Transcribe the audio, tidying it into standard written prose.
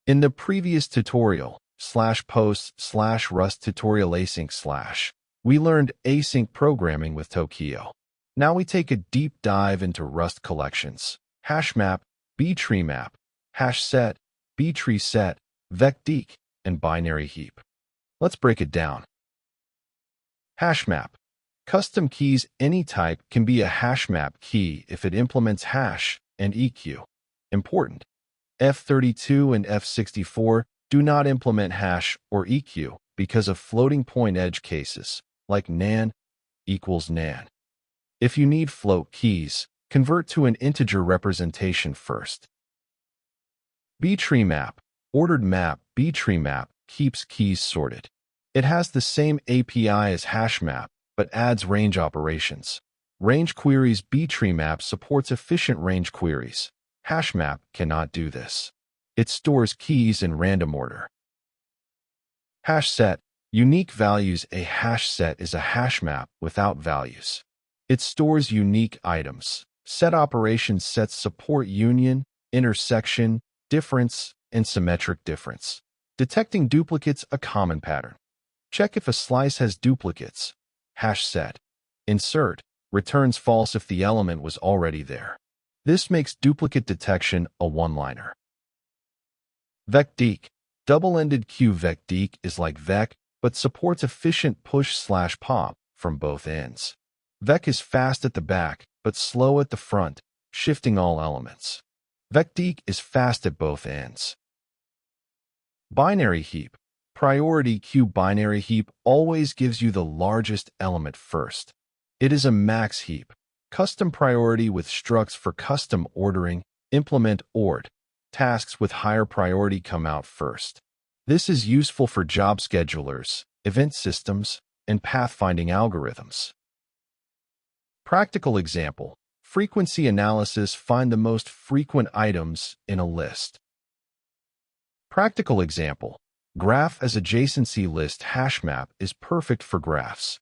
In the previous tutorial, /post/rust tutorial async/, we learned async programming with Tokio. Now we take a deep dive into Rust collections, HashMap, BTreeMap, HashSet, BTreeSet, VecDeque, and BinaryHeap. Let's break it down. HashMap. Custom keys any type can be a HashMap key if it implements hash and EQ. Important. F32 and F64 do not implement hash or EQ because of floating point edge cases, like nan equals nan. If you need float keys, convert to an integer representation first. BTreeMap. Ordered map BTreeMap keeps keys sorted. It has the same API as HashMap, but adds range operations. Range queries BTreeMap supports efficient range queries. HashMap cannot do this. It stores keys in random order. HashSet. Unique values. A HashSet is a HashMap without values. It stores unique items. Set operations sets support union, intersection, difference, and symmetric difference. Detecting duplicates a common pattern. Check if a slice has duplicates. HashSet. Insert. Returns false if the element was already there. This makes duplicate detection a one-liner. VecDeque. Double-ended queue. VecDeque is like Vec, but supports efficient push/pop from both ends. Vec is fast at the back, but slow at the front, shifting all elements. VecDeque is fast at both ends. BinaryHeap. Priority queue. BinaryHeap always gives you the largest element first. It is a max heap. Custom priority with structs for custom ordering. Implement ord. Tasks with higher priority come out first. This is useful for job schedulers, event systems, and pathfinding algorithms. Practical example. Frequency analysis. Find the most frequent items in a list. Practical example. Graph as adjacency list. HashMap is perfect for graphs.